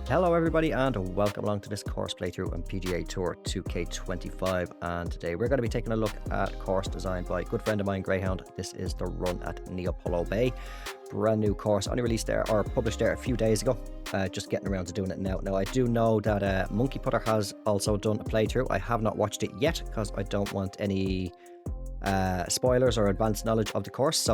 Hello everybody and welcome along to this course playthrough on PGA Tour 2K25, and today we're going to be taking a look at a course designed by a good friend of mine, GreyHound. This is the Run at Neopolo Bay. Brand new course, only released there or published there a few days ago. Just getting around to doing it now. Now I do know that Monkey Putter has also done a playthrough. I have not watched it yet because I don't want any spoilers or advanced knowledge of the course,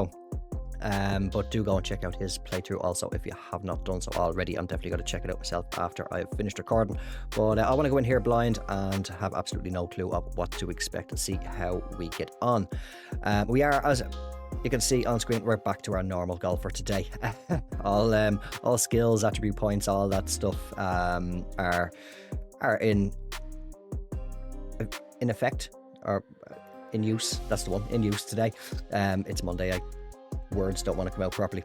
but do go and check out his playthrough also if you have not done so already. I'm definitely going to check it out myself after I've finished recording, but I want to go in here blind and have absolutely no clue of what to expect and see how we get on. We are, as you can see on screen, we're back to our normal golfer today. all skills, attribute points, all that stuff are in effect, or in use. That's the one, in use today. It's Monday. Words don't want to come out properly.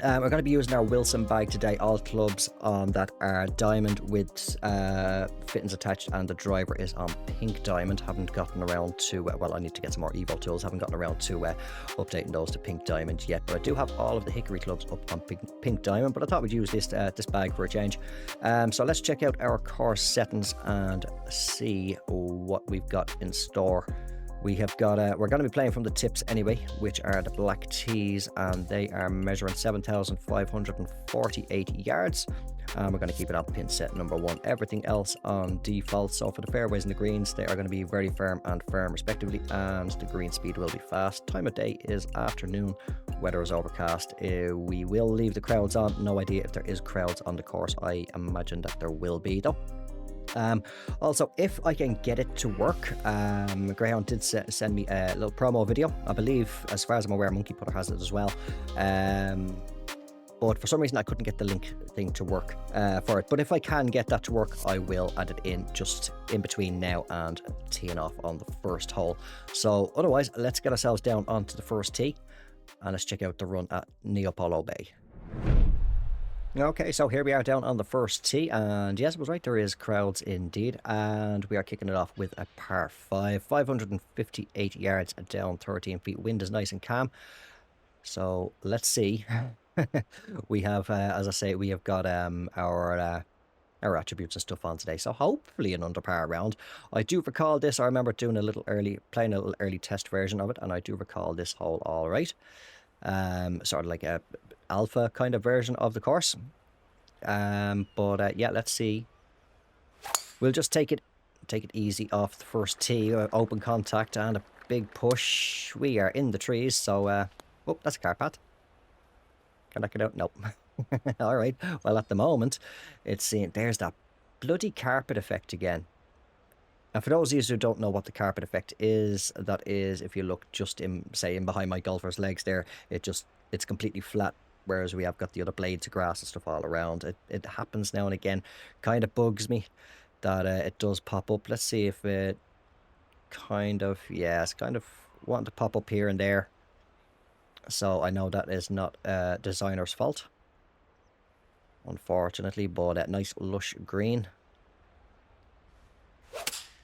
We're going to be using our Wilson bag today. All clubs on that are diamond with fittings attached, and the driver is on pink diamond. Haven't gotten around to well, I need to get some more Evo tools. Haven't gotten around to updating those to pink diamond yet, but I do have all of the hickory clubs up on pink diamond. But I thought we'd use this bag for a change. So let's check out our course settings and see what we've got in store. We have got, we're going to be playing from the tips anyway, which are the black tees, and they are measuring 7,548 yards. And we're going to keep it on pin set number 1. Everything else on default. So for the fairways and the greens, they are going to be very firm and firm respectively, and the green speed will be fast. Time of day is afternoon. Weather is overcast. We will leave the crowds on. No idea if there is crowds on the course. I imagine that there will be though. Also, if I can get it to work, GreyHound did send me a little promo video. I believe, as far as I'm aware, Monkey Putter has it as well. But for some reason I couldn't get the link thing to work for it. But if I can get that to work, I will add it in just in between now and teeing off on the first hole. So otherwise, let's get ourselves down onto the first tee and let's check out the Run at Neopolo Bay. Okay, so here we are down on the first tee, and yes, I was right, there is crowds indeed, and we are kicking it off with a par 5, 558 yards down 13 feet. Wind is nice and calm, so let's see. We have, as I say, we have got our attributes and stuff on today, so hopefully an under par round. I do recall this. I remember doing playing a little early test version of it, and I do recall this hole all right. Sort of like a alpha kind of version of the course, but yeah, let's see. We'll just take it easy off the first tee. Open contact and a big push. We are in the trees, so oh, that's a car path. Can I get out? Nope. All right, well, at the moment it's seeing there's that bloody carpet effect again. And for those of you who don't know what the carpet effect is, that is, if you look just in behind my golfer's legs there, it's completely flat, whereas we have got the other blades of grass and stuff all around. It happens now and again. Kind of bugs me that it does pop up. Let's see if it kind of, yeah, it's kind of wanting to pop up here and there. So I know that is not designer's fault, unfortunately, but a nice lush green.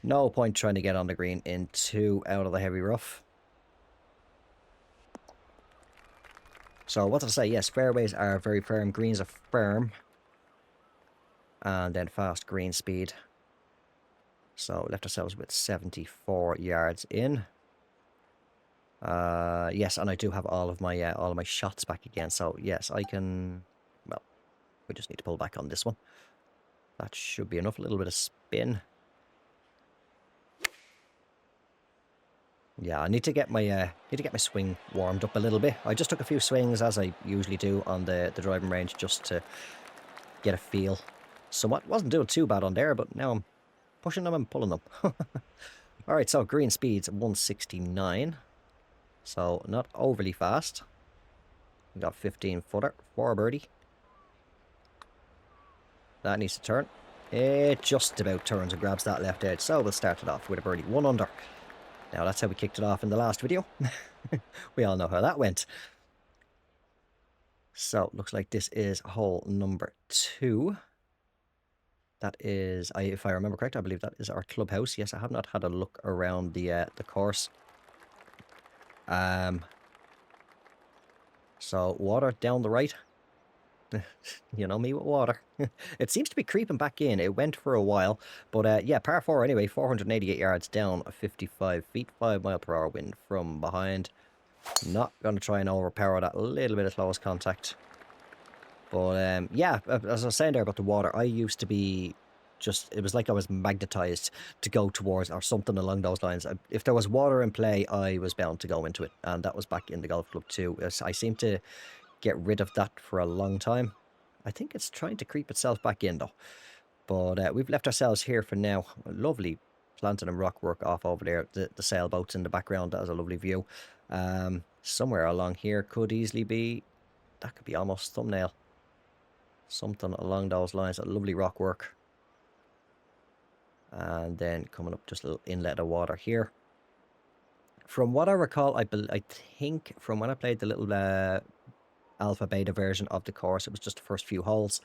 No point trying to get on the green in too out of the heavy rough. So what did I say? Yes, fairways are very firm, greens are firm, and then fast green speed. So left ourselves with 74 yards in. Yes, and I do have all of my shots back again. So yes, I can. Well, we just need to pull back on this one. That should be enough. A little bit of spin. Yeah, I need to get my swing warmed up a little bit. I just took a few swings, as I usually do on the driving range, just to get a feel. Somewhat wasn't doing too bad on there, but now I'm pushing them and pulling them. All right, so green speed's 169, so not overly fast. We got 15-footer for birdie. That needs to turn. It just about turns and grabs that left edge, so we'll start it off with a birdie, 1 under. Now, that's how we kicked it off in the last video. We all know how that went. So, looks like this is hole number 2. That is, if I remember correct, I believe that is our clubhouse. Yes, I have not had a look around the course. So water down the right. You know me with water. It seems to be creeping back in. It went for a while. But yeah, par 4 anyway, 488 yards down, 55 feet, 5 mile per hour wind from behind. Not going to try and overpower that little bit of close contact. But yeah, as I was saying there about the water, I used to be just, it was like I was magnetized to go towards, or something along those lines. If there was water in play, I was bound to go into it. And that was back in the golf club too. I seem to get rid of that for a long time. I think it's trying to creep itself back in though. But we've left ourselves here for now. Lovely planting and rock work off over there. The sailboats in the background, that is a lovely view. Somewhere along here could easily be, that could be almost thumbnail. Something along those lines. A lovely rock work. And then coming up just a little inlet of water here. From what I recall, I think from when I played the little alpha beta version of the course, it was just the first few holes.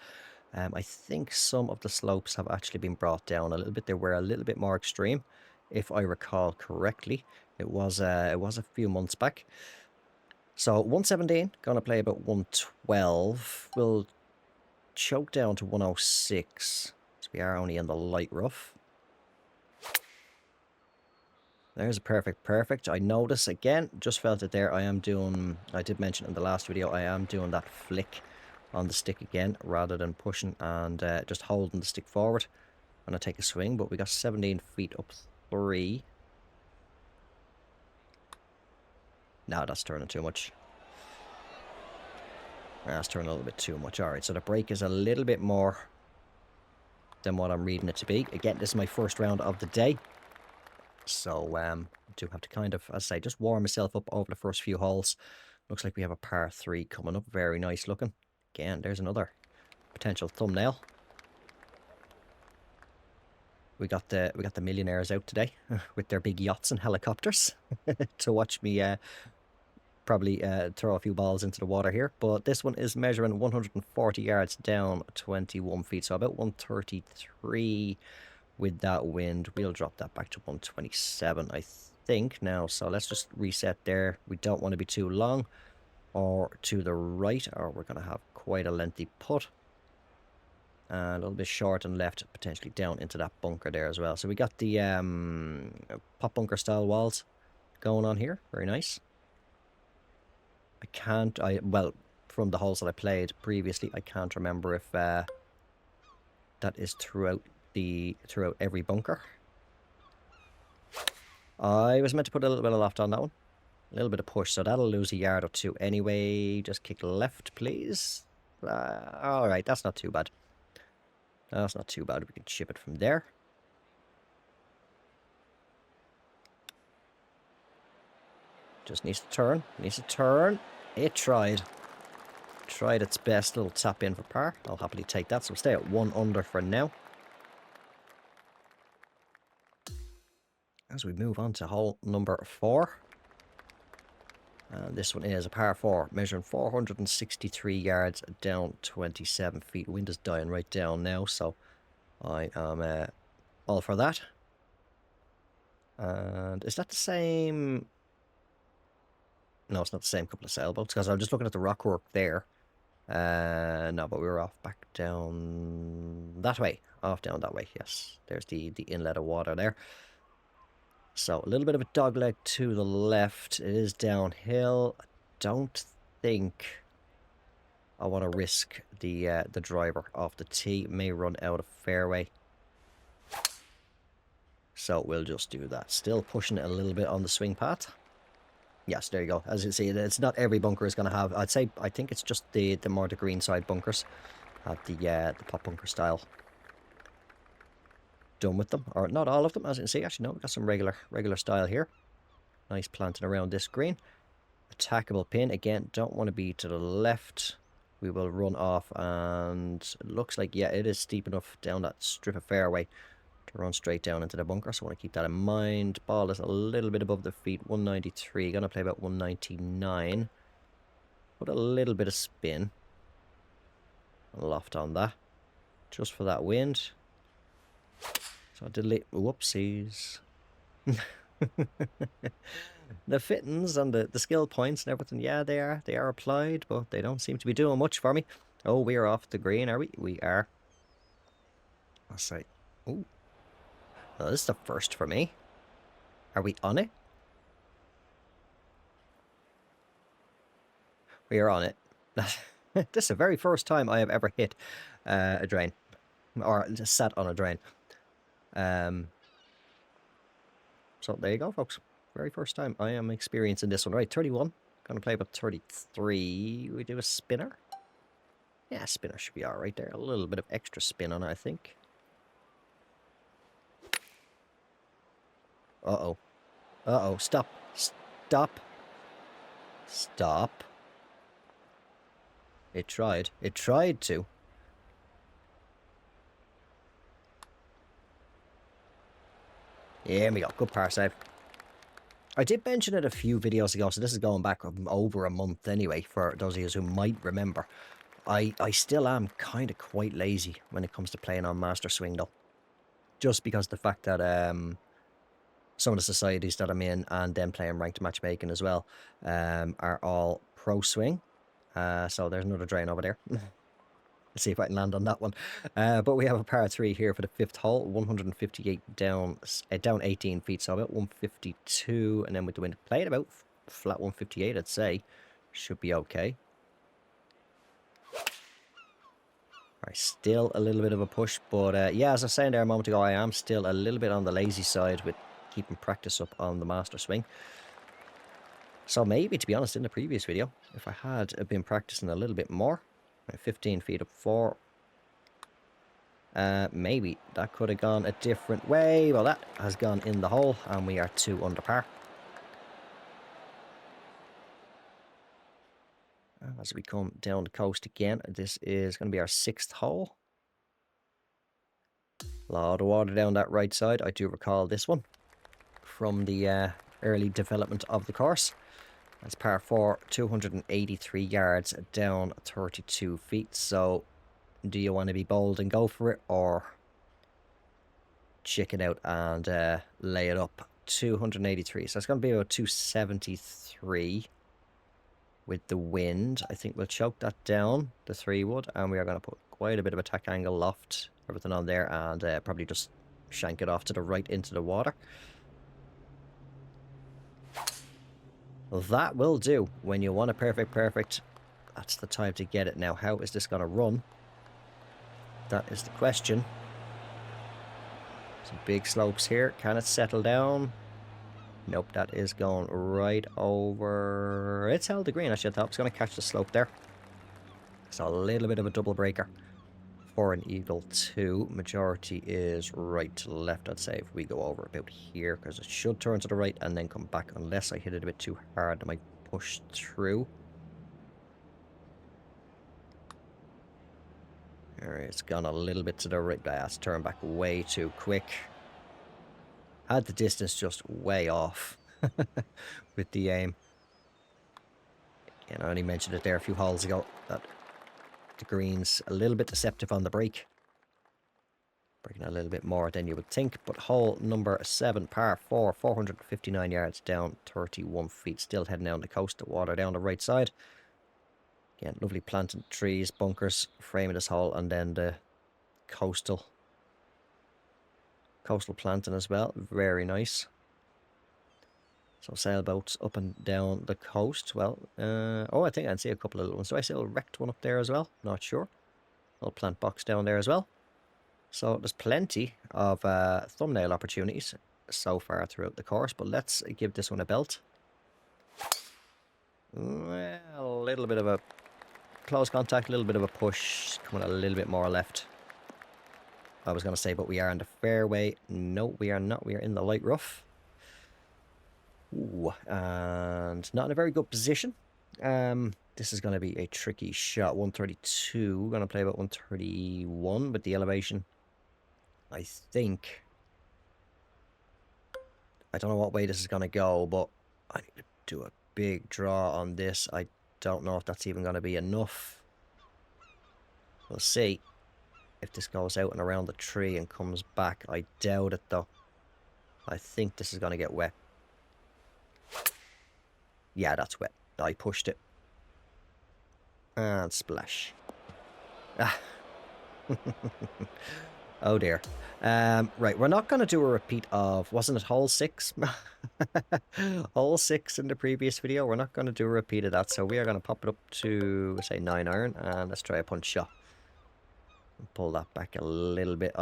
I think some of the slopes have actually been brought down a little bit. They were a little bit more extreme, if I recall correctly. It was a few months back. So 117, gonna play about 112. We'll choke down to 106. So we are only in the light rough. There's a perfect. I notice again, just felt it there. I did mention in the last video, I am doing that flick on the stick again, rather than pushing and just holding the stick forward when I take a swing. But we got 17 feet up 3. Now that's turning too much. That's turning a little bit too much. Alright, so the break is a little bit more than what I'm reading it to be. Again, this is my first round of the day. So I do have to kind of, as I say, just warm myself up over the first few holes. Looks like we have a par 3 coming up. Very nice looking. Again, there's another potential thumbnail. We got the millionaires out today with their big yachts and helicopters to watch me probably throw a few balls into the water here. But this one is measuring 140 yards down, 21 feet, so about 133 with that wind. We'll drop that back to 127, I think now. So let's just reset there. We don't want to be too long or to the right, or we're going to have quite a lengthy putt. And a little bit short and left, potentially down into that bunker there as well. So we got the pop bunker style walls going on here. Very nice. Well, from the holes that I played previously, I can't remember if that is throughout every bunker. I was meant to put a little bit of loft on that one. A little bit of push, so that'll lose a yard or two anyway. Just kick left, please. Alright, that's not too bad. That's not too bad. We can chip it from there. Just needs to turn. Needs to turn. It tried. Tried its best. Little tap in for par. I'll happily take that. So we'll stay at 1 under for now. As we move on to hole number 4. And this one is a par 4, measuring 463 yards down 27 feet. Wind is dying right down now, so I am all for that. And is that the same? No, it's not the same couple of sailboats, because I'm just looking at the rock work there. No, but we were off back down that way. Off down that way, yes. There's the inlet of water there. So a little bit of a dogleg to the left. It is downhill. I don't think I want to risk the driver off the tee. It may run out of fairway. So we'll just do that. Still pushing it a little bit on the swing path. Yes, there you go. As you see, it's not every bunker is going to have. I think it's just the more the green side bunkers have the pop bunker style done with them, or not all of them, as you can see. Actually, no, we've got some regular style here. Nice planting around this green. Attackable pin again. Don't want to be to the left. We will run off, and it looks like, yeah, it is steep enough down that strip of fairway to run straight down into the bunker, so I want to keep that in mind. Ball is a little bit above the feet, 193. Gonna play about 199. Put a little bit of spin. Loft on that, just for that wind. So I delete. Whoopsies. The fittings and the skill points and everything, yeah, they are applied, but they don't seem to be doing much for me. Oh, we are off the green, are we? We are. Let's say. Oh, well, this is the first for me. Are we on it? We are on it. This is the very first time I have ever hit a drain. Or just sat on a drain. So there you go, folks. Very first time I am experiencing this one. Right, 31. Gonna play about 33. We do a spinner. Yeah, spinner should be alright there. A little bit of extra spin on it, I think. Uh-oh. Uh-oh. Stop. Stop. Stop. It tried. It tried to. Here we go. Good par save. I did mention it a few videos ago, so this is going back over a month anyway, for those of you who might remember. I still am kind of quite lazy when it comes to playing on Master Swing, though. Just because the fact that some of the societies that I'm in, and then playing ranked matchmaking as well, are all pro swing. So there's another drain over there. Let's see if I can land on that one. But we have a par 3 here for the 5th hole. 158 down 18 feet, so about 152. And then with the wind playing about flat 158, I'd say. Should be okay. Alright, still a little bit of a push. But yeah, as I was saying there a moment ago, I am still a little bit on the lazy side with keeping practice up on the Master Swing. So maybe, to be honest, in the previous video, if I had been practicing a little bit more, 15 feet up 4, maybe that could have gone a different way. Well, that has gone in the hole, and we are 2 under par. As we come down the coast again, this is going to be our 6th hole. A lot of water down that right side. I do recall this one from the early development of the course. That's par 4, 283 yards down 32 feet. So, do you want to be bold and go for it, or chicken out and lay it up? 283. So, it's going to be about 273 with the wind. I think we'll choke that down, the 3 wood, and we are going to put quite a bit of attack angle, loft, everything on there, and probably just shank it off to the right into the water. That will do. When you want a perfect, that's the time to get it. Now, how is this going to run? That is the question. Some big slopes here. Can it settle down? Nope, that is going right over. It's held the green, I should thought. It's going to catch the slope there. So a little bit of a double breaker for an eagle 2. Majority is right to left, I'd say, if we go over about here, because it should turn to the right and then come back, unless I hit it a bit too hard. I might push through. Alright, it's gone a little bit to the right. It's turned back way too quick. Had the distance just way off with the aim. Again, I only mentioned it there a few holes ago, that the green's a little bit deceptive on the break. Breaking a little bit more than you would think. But hole number 7, par 4, 459 yards down 31 feet. Still heading down the coast, the water down the right side. Again, lovely planted trees, bunkers framing this hole, and then the coastal planting as well. Very nice. So sailboats up and down the coast. Well, oh, I think I can see a couple of little ones. Do I see a wrecked one up there as well? Not sure. Little plant box down there as well. So there's plenty of thumbnail opportunities so far throughout the course, but let's give this one a belt. Well, a little bit of a close contact, a little bit of a push, coming a little bit more left. I was going to say, but we are in the fairway. No, we are not. We are in the light rough. Ooh, and not in a very good position. This is going to be a tricky shot. 132. Going to play about 131 with the elevation. I think. I don't know what way this is going to go, but I need to do a big draw on this. I don't know if that's even going to be enough. We'll see if this goes out and around the tree and comes back. I doubt it, though. I think this is going to get wet. Yeah, that's wet. I pushed it. And splash. Ah. Oh dear. Right, we're not going to do a repeat of, wasn't it hole 6? Hole 6 in the previous video. We're not going to do a repeat of that, so we are going to pop it up to, say, 9 iron, and let's try a punch shot. Pull that back a little bit.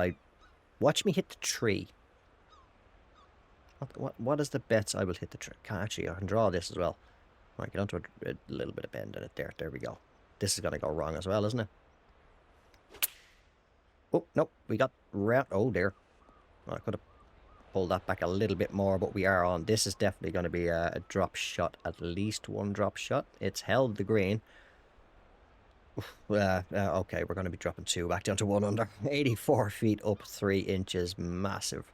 Watch me hit the tree. What is the bets I will hit the tree? Actually, I can draw this as well. Right, get onto a little bit of bend in it there. There we go. This is going to go wrong as well, isn't it? Oh, nope, we got round. Oh, dear. I could have pulled that back a little bit more, but we are on. This is definitely going to be a drop shot, at least one drop shot. It's held the green. Okay, we're going to be dropping 2 back down to 1 under. 84 feet up 3 inches. Massive.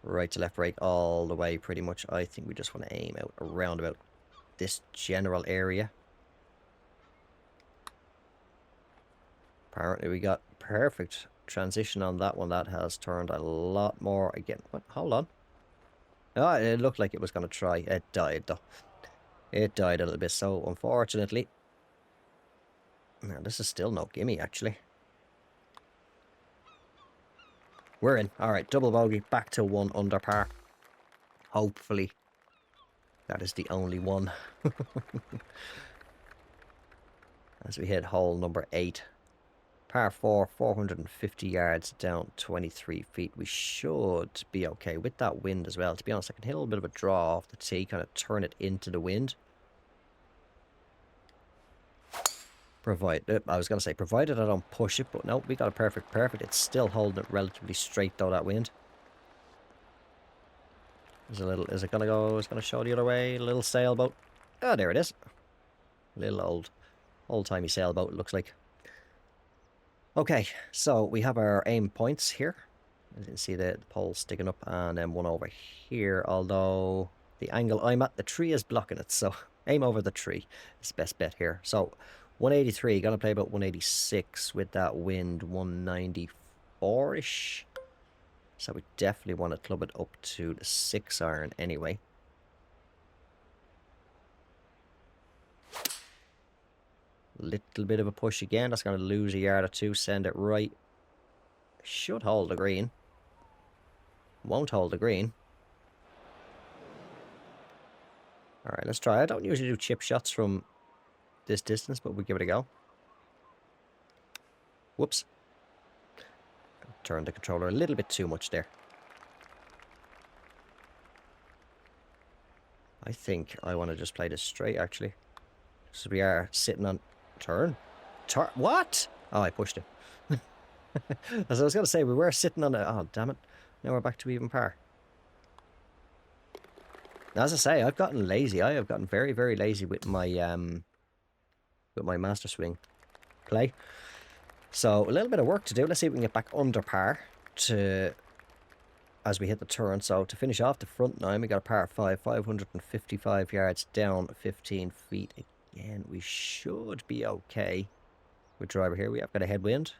Right to left break all the way, pretty much. I think we just want to aim out around about this general area. Apparently we got perfect transition on that one. That has turned a lot more again. What? Hold on. Oh, it looked like it was going to try. It died though. It died a little bit, so unfortunately. Now this is still no gimme actually. We're in. Alright, double bogey, back to 1 under par. Hopefully. That is the only one. As we hit hole number 8. Par 4, 450 yards down 23 feet. We should be okay with that wind as well. To be honest, I can hit a little bit of a draw off the tee, kind of turn it into the wind. I was going to say, provided I don't push it, but no, we got a perfect. It's still holding it relatively straight though, that wind. Is it going to go, it's going to show the other way, a little sailboat. Oh, there it is. Little old-timey sailboat, it looks like. Okay, so we have our aim points here. As you can see the pole sticking up, and then one over here, although the angle I'm at, the tree is blocking it, so aim over the tree is the best bet here. So 183, gonna play about 186 with that wind, 194-ish. So we definitely want to club it up to the 6 iron anyway. Little bit of a push again. That's going to lose a yard or 2. Send it right. Should hold the green. Won't hold the green. Alright, let's try. I don't usually do chip shots from this distance, but we'll give it a go. Whoops. Turned the controller a little bit too much there. I think I want to just play this straight, actually. So we are sitting on... Turn? What? Oh, I pushed it. As I was going to say, we were sitting on a... Oh, damn it. Now we're back to even par. As I say, I've gotten lazy. I have gotten very, very lazy with my master swing play. So, a little bit of work to do. Let's see if we can get back under par as we hit the turn. So, to finish off the front 9, we got a par 5, 555 yards down 15 feet. Again, we should be okay with driver here. We have got a headwind.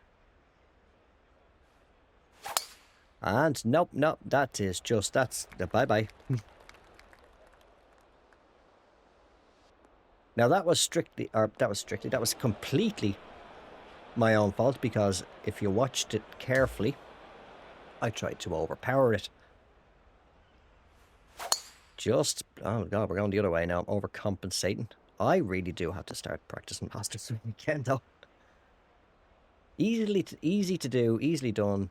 And nope, that's the bye-bye. Now that was completely my own fault, because if you watched it carefully, I tried to overpower it. Oh god, we're going the other way now. I'm overcompensating. I really do have to start practicing master swing again, though. Easy to do, easily done,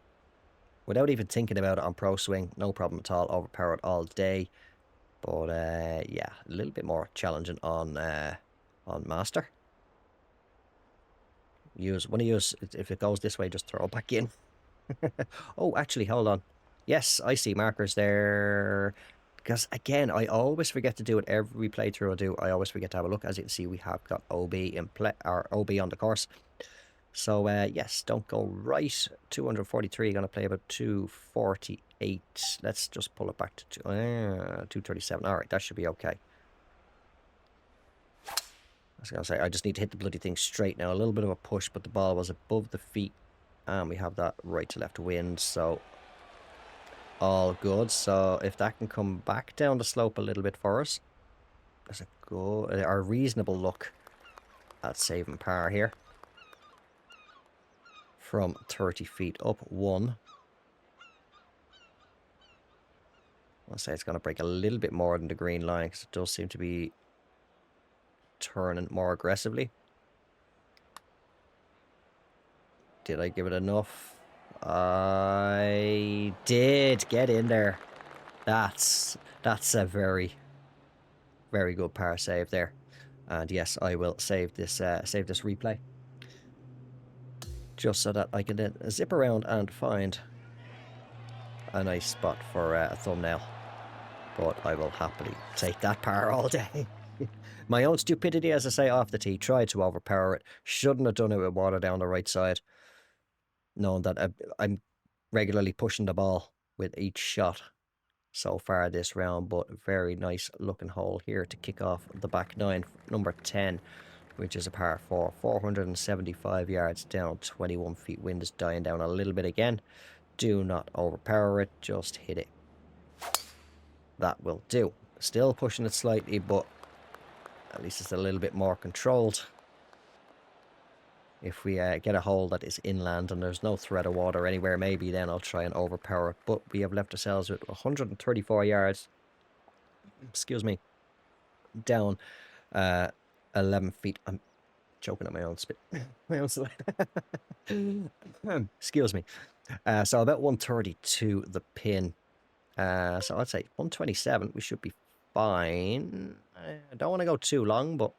without even thinking about it on pro swing. No problem at all. Overpowered all day. But yeah, a little bit more challenging on master. If it goes this way, just throw it back in. Oh, actually, hold on. Yes, I see markers there. Because again, I always forget to do it every playthrough I do. I always forget to have a look. As you can see, we have got OB in play, or OB on the course. So yes, don't go right. 243. Going to play about 248. Let's just pull it back to 237. All right, that should be okay. I was going to say, I just need to hit the bloody thing straight now. A little bit of a push, but the ball was above the feet. And we have that right to left wind, so all good. So if that can come back down the slope a little bit for us, that's a reasonable look at saving par here. from 30 feet up. One. I'll say it's going to break a little bit more than the green line because it does seem to be turning more aggressively. Did I give it enough? I did get in there. That's a very, very good par save there. And yes, I will save this replay just so that I can then zip around and find a nice spot for a thumbnail. But I will happily take that par all day. My own stupidity, as I say, off the tee. Tried to overpower it. Shouldn't have done it with water down the right side. Knowing that I'm regularly pushing the ball with each shot so far this round. But very nice looking hole here to kick off the back nine. Number 10, which is a par 4. 475 yards down, 21 feet. Wind is dying down a little bit again. Do not overpower it. Just hit it. That will do. Still pushing it slightly, but at least it's a little bit more controlled. If we get a hole that is inland and there's no threat of water anywhere, maybe then I'll try and overpower it. But we have left ourselves with 134 yards. Excuse me. Down 11 feet. I'm choking on my own spit. My own slide. Excuse me. So about 130 to the pin. So I'd say 127. We should be fine. I don't want to go too long, but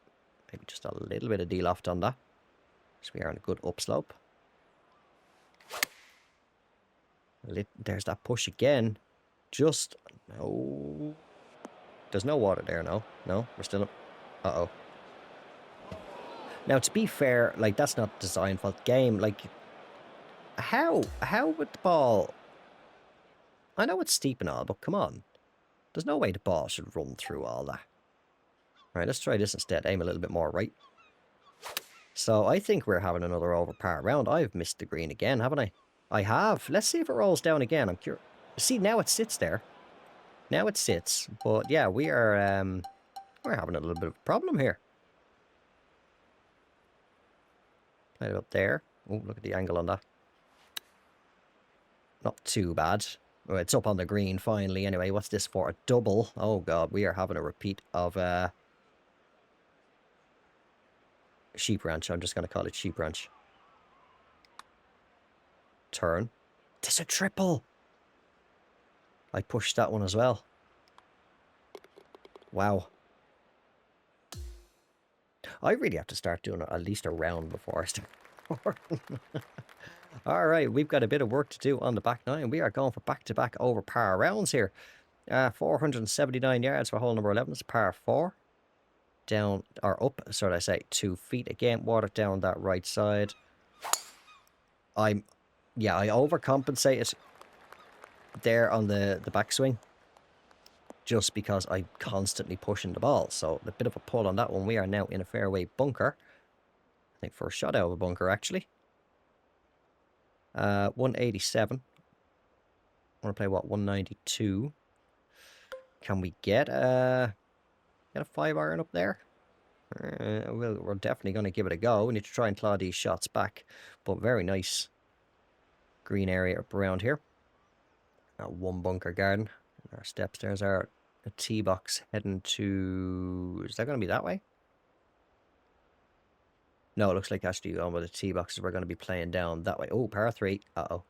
maybe just a little bit of de-loft on that. So we are on a good upslope. There's that push again. Just no. There's no water there. No, we're still up. Uh-oh. Now, to be fair, like, that's not design fault. Game, like, how would the ball... I know it's steep and all, but come on. There's no way the ball should run through all that. Alright, let's try this instead. Aim a little bit more right. So, I think we're having another over par round. I've missed the green again, haven't I? I have. Let's see if it rolls down again. I'm curious. See, now it sits there. Now it sits. But, yeah, we're having a little bit of a problem here. Played it up there. Oh, look at the angle on that. Not too bad. Oh, it's up on the green finally. Anyway, what's this for? A double. Oh, God. We are having a repeat of Sheep Ranch. I'm just going to call it Sheep Ranch. Turn. This is a triple. I pushed that one as well. Wow. I really have to start doing at least a round before I start. All right, we've got a bit of work to do on the back nine. We are going for back-to-back over par rounds here. 479 yards for hole number 11. It's par 4. Down, or up, so I say, 2 feet. Again, water down that right side. I overcompensated there on the backswing. Just because I'm constantly pushing the ball. So, a bit of a pull on that one. We are now in a fairway bunker. I think first shot out of a bunker, actually. 187. I want to play, what, 192. Can we get a 5-iron up there? We're definitely going to give it a go. We need to try and claw these shots back. But very nice green area up around here. One bunker garden. Our steps, there's our tee box heading to... Is that going to be that way? No, it looks like actually going with the tee boxes. We're going to be playing down that way. Oh, par 3. Uh-oh.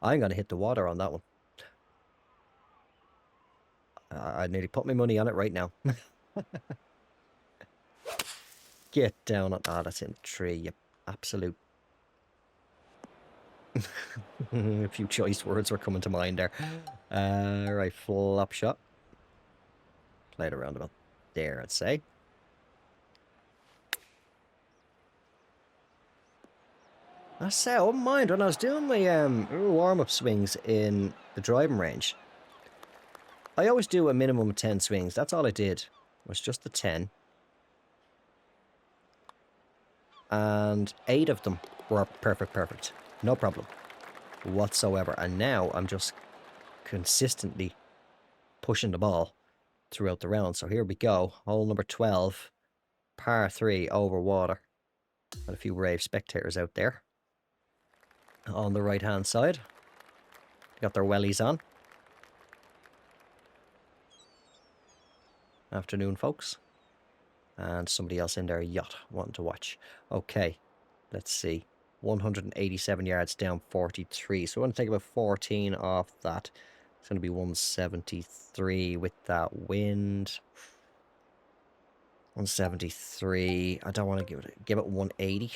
I'm going to hit the water on that one. I nearly put my money on it right now. Get down on... Ah, that's in the tree, you absolute... A few choice words were coming to mind there. Right, flop shot. Played around about there, I'd say. I say, I wouldn't mind when I was doing my warm-up swings in the driving range. I always do a minimum of 10 swings. That's all I did. It was just the 10. And 8 of them were perfect. No problem whatsoever. And now I'm just consistently pushing the ball throughout the round. So here we go. Hole number 12. Par 3 over water. And a few brave spectators out there. on the right hand side. Got their wellies on. Afternoon, folks. And somebody else in their yacht wanting to watch. Okay, let's see. 187 yards down 43. So I want to take about 14 off that. It's going to be 173 with that wind. 173. I don't want to give it 180.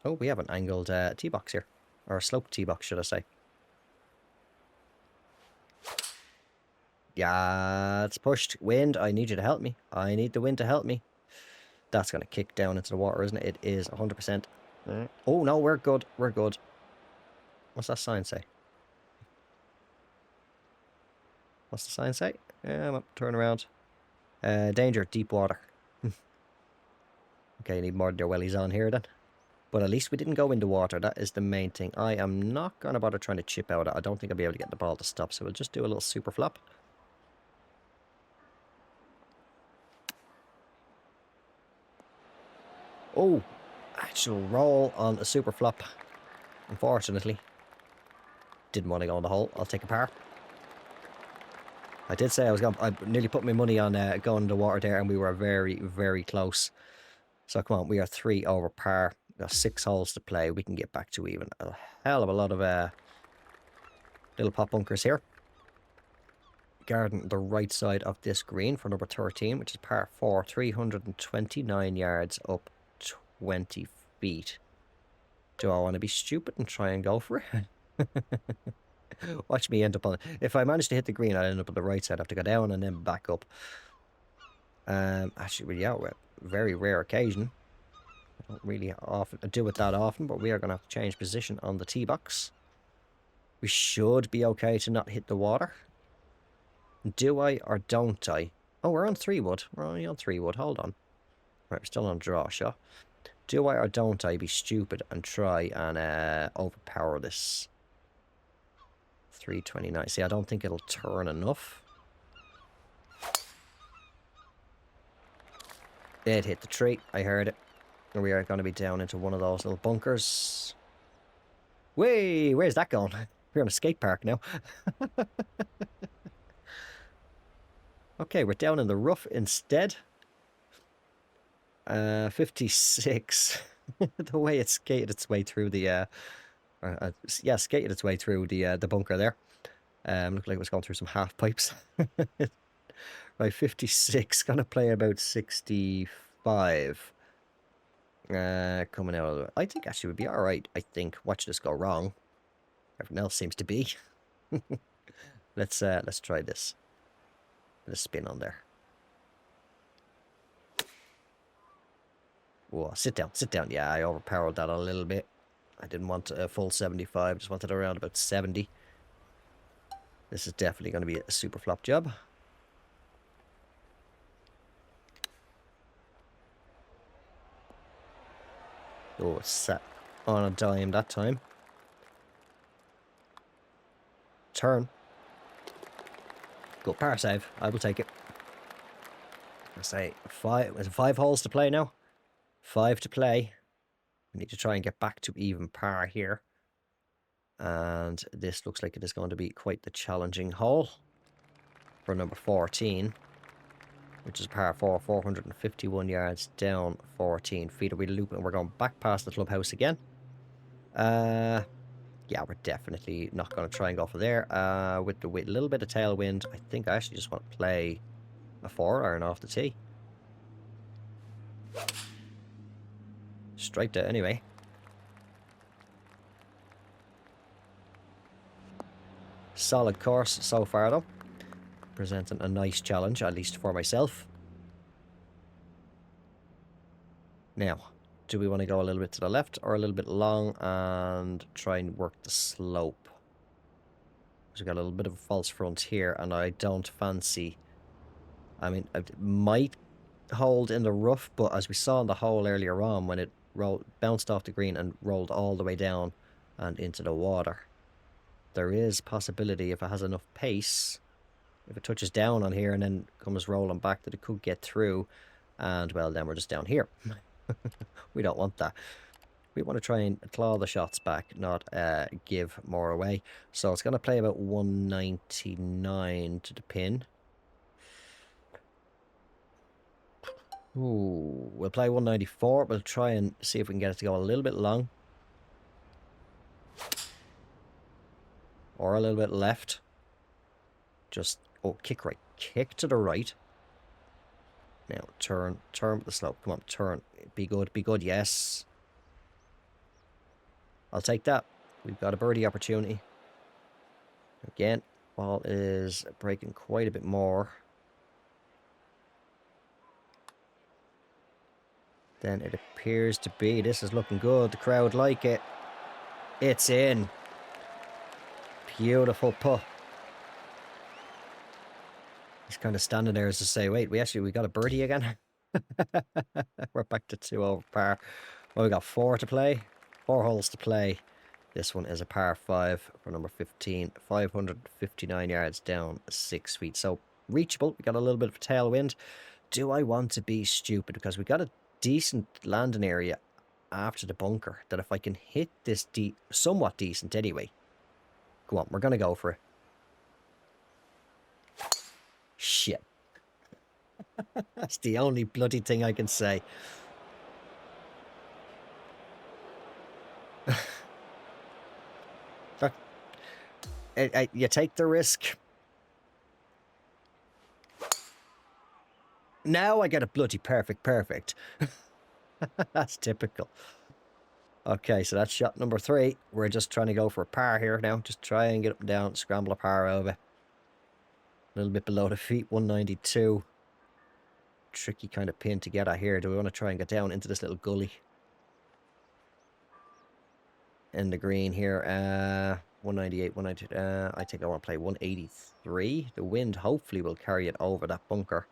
Oh, we have an angled tee box here. Or a sloped tee box, should I say. Yeah, it's pushed. Wind, I need you to help me. I need the wind to help me. That's going to kick down into the water, isn't it? It is 100%. Oh, no, we're good. We're good. What's that sign say? What's the sign say? Turn around. Danger, deep water. Okay, need more of their wellies on here then. But at least we didn't go into water. That is the main thing. I am not going to bother trying to chip out it. I don't think I'll be able to get the ball to stop. So we'll just do a little super flop. Oh, actual roll on a super flop. Unfortunately. Didn't want to go in the hole. I'll take a par. I did say I nearly put my money on going in the water there, and we were very, very close. So come on, we are 3 over par. We've got 6 holes to play. We can get back to even. A hell of a lot of little pop bunkers here. Garden the right side of this green for number 13, which is par 4, 329 yards up 20 feet. Do I want to be stupid and try and go for it? Watch me end up on it. If I manage to hit the green, I'll end up on the right side. I have to go down and then back up. Actually, yeah, very rare occasion. I don't really do it that often, but we are going to have to change position on the tee box. We should be okay to not hit the water. Do I or don't I? Oh, we're on 3 wood. We're only on 3 wood. Hold on. Right, we're still on draw shot. Do I or don't I be stupid and try and overpower this? 329. See, I don't think it'll turn enough. It hit the tree. I heard it. And we are going to be down into one of those little bunkers. Way, where's that going? We're on a skate park now. Okay, we're down in the rough instead. 56. The way it skated its way through the skated its way through the bunker there. Looked like it was going through some half pipes. Right, 56. Gonna play about 65. Coming out of it. I think actually would be alright. I think. Watch this go wrong. Everything else seems to be. Let's try this. Let's spin on there. Whoa, sit down, sit down. Yeah, I overpowered that a little bit. I didn't want a full 75, just wanted around about 70. This is definitely going to be a super flop job. Oh, it's set on a dime that time. Turn. Go par save. I will take it. I say 5. Is it 5 holes to play now? 5 to play. We need to try and get back to even par here. And this looks like it is going to be quite the challenging hole for number 14, which is par 4, 451 yards down 14 feet. Are we looping? We're going back past the clubhouse again. Yeah, we're definitely not going to try and go for there. With the little bit of tailwind, I think I actually just want to play a 4-iron off the tee. Striped it anyway. Solid course so far though. Presenting a nice challenge, at least for myself. Now, do we want to go a little bit to the left or a little bit long and try and work the slope? We've got a little bit of a false front here, and I don't fancy... I mean, it might hold in the rough, but as we saw in the hole earlier on, when it bounced off the green and rolled all the way down and into the water, there is possibility, if it has enough pace, if it touches down on here and then comes rolling back, that it could get through, and well, then we're just down here. We don't want that. We want to try and claw the shots back, not give more away. So it's going to play about 199 to the pin. Ooh, we'll play 194. We'll try and see if we can get it to go a little bit long. Or a little bit left. Just, oh, kick right. Kick to the right. Now, turn with the slope. Come on, turn. Be good, yes. I'll take that. We've got a birdie opportunity. Again, ball is breaking quite a bit more than it appears to be. This is looking good. The crowd like it. It's in. Beautiful putt. He's kind of standing there as to say, wait, we got a birdie again? We're back to 2 over par. Well, we got 4 to play. 4 holes to play. This one is a par 5 for number 15. 559 yards down 6 feet. So reachable. We got a little bit of a tailwind. Do I want to be stupid? Because we got a decent landing area after the bunker. That if I can hit this somewhat decent anyway. Go on, we're going to go for it. Shit. That's the only bloody thing I can say. Look, you take the risk. Now I get a bloody perfect. That's typical. Okay, so that's shot number 3. We're just trying to go for a par here now. Just try and get up and down, scramble a par over. A little bit below the feet, 192. Tricky kind of pin to get at here. Do we want to try and get down into this little gully? In the green here, 198, 190. I think I want to play 183. The wind hopefully will carry it over that bunker.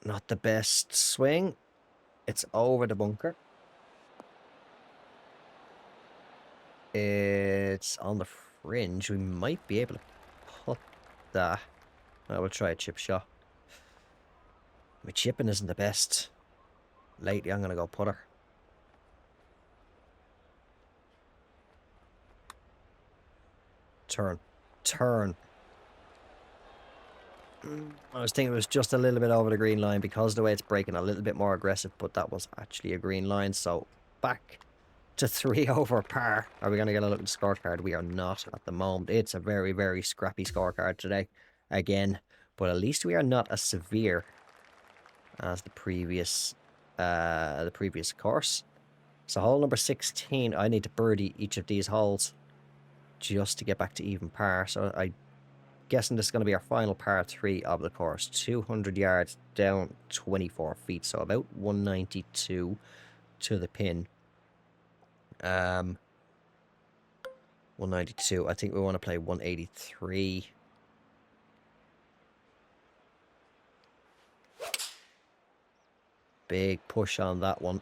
Not the best swing. It's over the bunker. It's on the fringe. We might be able to put that. I will try a chip shot. My chipping isn't the best. Lately, I'm going to go putter. Turn. I was thinking it was just a little bit over the green line because of the way it's breaking, a little bit more aggressive, but that was actually a green line. So back to 3 over par. Are we going to get a look at the scorecard? We are not at the moment. It's a very scrappy scorecard today again, but at least we are not as severe as the previous course. So hole number 16, I need to birdie each of these holes just to get back to even par. So I'm guessing this is going to be our final par 3 of the course. 200 yards down 24 feet, so about 192 to the pin. 192. I think we want to play 183. Big push on that one.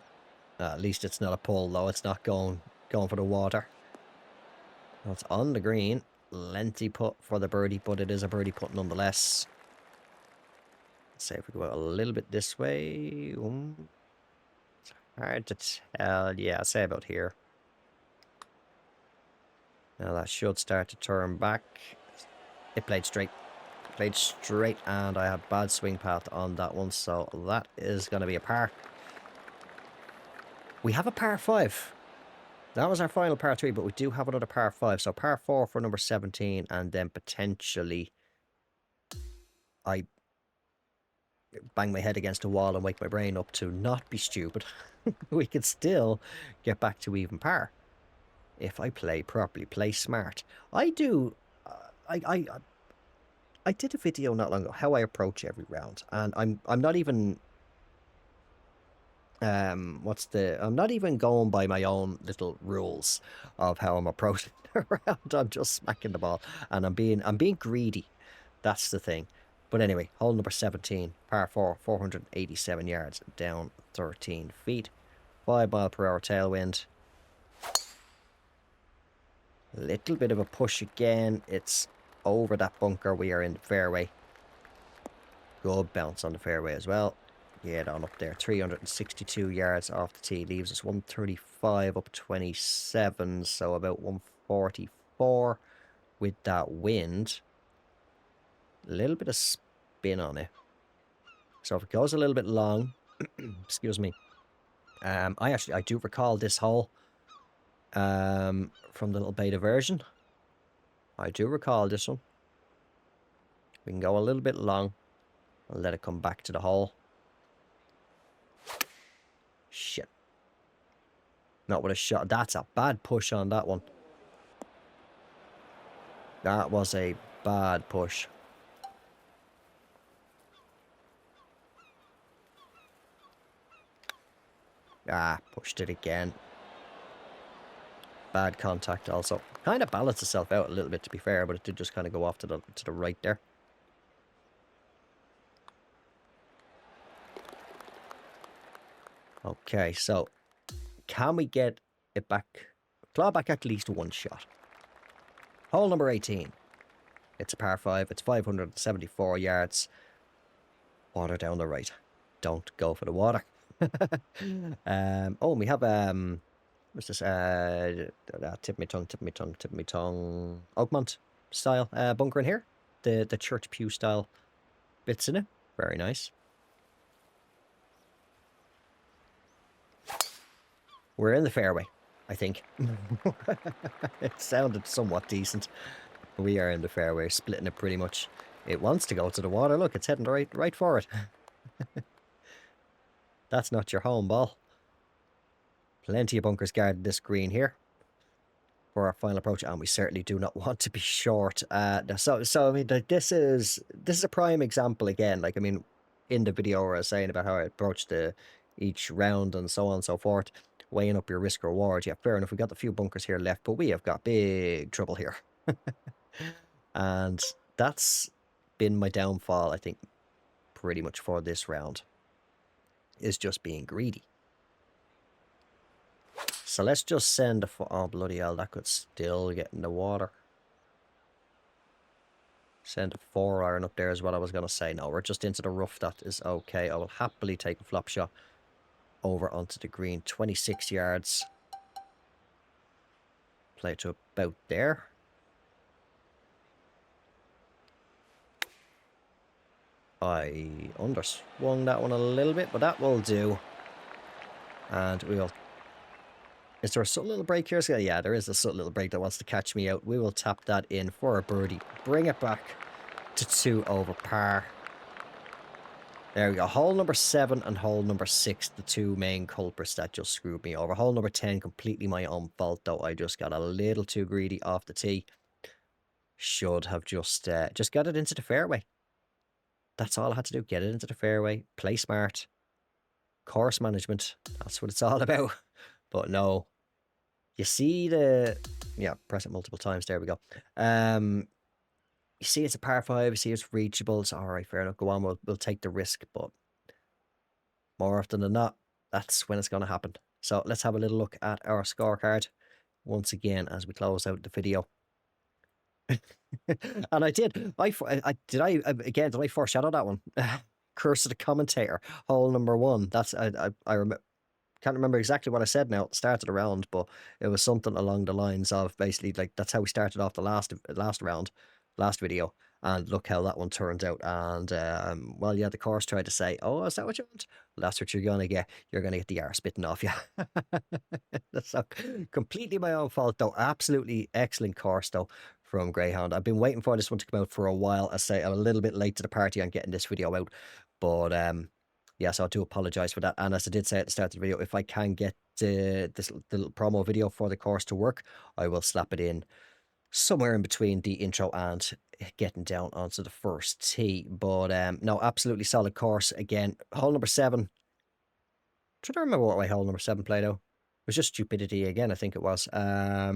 At least it's not a pull, though. It's not going for the water. Well, it's on the green. Lengthy putt for the birdie, but it is a birdie putt nonetheless. Let's say if we go a little bit this way. It's hard to tell. Yeah, I'll say about here. Now that should start to turn back. It played straight. And I have bad swing path on that one, so that is going to be a par. We have a par 5. That was our final par 3, but we do have another par 5. So par 4 for number 17, and then potentially I bang my head against a wall and wake my brain up to not be stupid. We could still get back to even par if I play properly, play smart. I do. I did a video not long ago how I approach every round, and I'm not even I'm not even going by my own little rules of how I'm approaching the round. I'm just smacking the ball, and I'm being greedy. That's the thing. But anyway, hole number 17, par 4, 487 yards down 13 feet, 5 mile per hour tailwind. Little bit of a push again. It's over that bunker. We are in the fairway. Good bounce on the fairway as well. Get on up there. 362 yards off the tee. Leaves us 135 up 27. So about 144 with that wind. A little bit of spin on it. So if it goes a little bit long, excuse me. I do recall this hole from the little beta version. I do recall this one. We can go a little bit long and let it come back to the hole. Shit. Not with a shot. That's a bad push on that one. That was a bad push. Ah, pushed it again. Bad contact also. Kind of balanced itself out a little bit, to be fair, but it did just kind of go off to the right there. Okay, so can we get it back? Claw back at least one shot. Hole number 18. It's a par 5. It's 574 yards. Water down the right. Don't go for the water. Oh, we have what's this? Tip me tongue. Oakmont style bunker in here. The church pew style bits in it. Very nice. We're in the fairway, I think. It sounded somewhat decent. We are in the fairway, splitting it pretty much. It wants to go to the water. Look, it's heading right for it. That's not your home ball. Plenty of bunkers guarded this green here for our final approach, and we certainly do not want to be short. So I mean, this is a prime example again. Like, I mean, in the video where I was saying about how I approached each round and so on and so forth, weighing up your risk reward. Yeah, fair enough. We got a few bunkers here left, but we have got big trouble here. And that's been my downfall, I think, pretty much for this round, is just being greedy. So let's just send a... Oh, bloody hell, that could still get in the water. Send a 4-iron up there is what I was going to say. No, we're just into the rough. That is okay. I will happily take a flop shot over onto the green. 26 yards. Play it to about there. I underswung that one a little bit, but that will do. And we'll... Is there a subtle little break here? So yeah, there is a subtle little break that wants to catch me out. We will tap that in for a birdie. Bring it back to 2 over par. There we go. Hole number 7 and hole number 6, the two main culprits that just screwed me over. Hole number 10, completely my own fault, though. I just got a little too greedy off the tee. Should have just got it into the fairway. That's all I had to do. Get it into the fairway. Play smart. Course management. That's what it's all about. But no. You see the... Yeah, press it multiple times. There we go. You see it's a par 5. You see it's reachable. It's all right, fair enough. Go on, we'll take the risk. But more often than not, that's when it's going to happen. So let's have a little look at our scorecard once again as we close out the video. And I did. Did I foreshadow that one? Curse of the commentator. Hole number 1. That's I can't remember exactly what I said now at the start of the round, but it was something along the lines of basically like that's how we started off the last video, and look how that one turned out. And well, yeah, the course tried to say, oh, is that what you want? Well, that's what you're gonna get. You're gonna get the arse bitten off you. That's completely my own fault, though. Absolutely excellent course, though, from GreyHound. I've been waiting for this one to come out for a while. I say I'm a little bit late to the party on getting this video out, but yeah, so I do apologize for that. And as I did say at the start of the video, if I can get this little promo video for the course to work, I will slap it in somewhere in between the intro and getting down onto the first tee. But no, absolutely solid course. Again, hole number 7. Trying to remember what way hole number 7 played out. It was just stupidity again, I think it was. Yeah,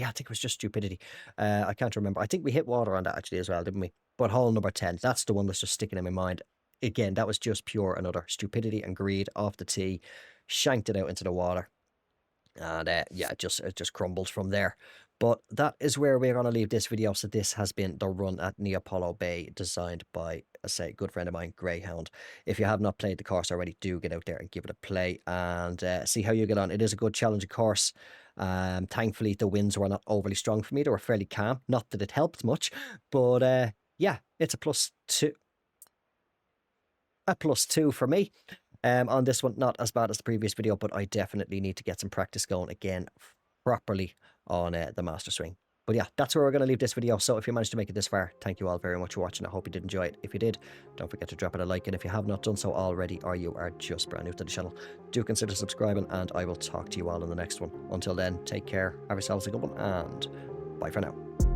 I think it was just stupidity. I can't remember. I think we hit water on that actually as well, didn't we? But hole number 10, that's the one that's just sticking in my mind. Again, that was just pure another stupidity and greed off the tee. Shanked it out into the water. And yeah, it just crumbled from there. But that is where we're going to leave this video. So this has been the Run at Neopolo Bay, designed by say, good friend of mine, GreyHound. If you have not played the course already, do get out there and give it a play and see how you get on. It is a good challenging course. Thankfully, the winds were not overly strong for me. They were fairly calm. Not that it helped much, but yeah, it's a +2. A +2 for me. On this one, not as bad as the previous video, but I definitely need to get some practice going again properly on the master swing. But yeah, that's where we're going to leave this video. So if you managed to make it this far, thank you all very much for watching. I hope you did enjoy it. If you did, don't forget to drop it a like. And if you have not done so already, or you are just brand new to the channel, do consider subscribing, and I will talk to you all in the next one. Until then, take care, have yourselves a good one, and bye for now.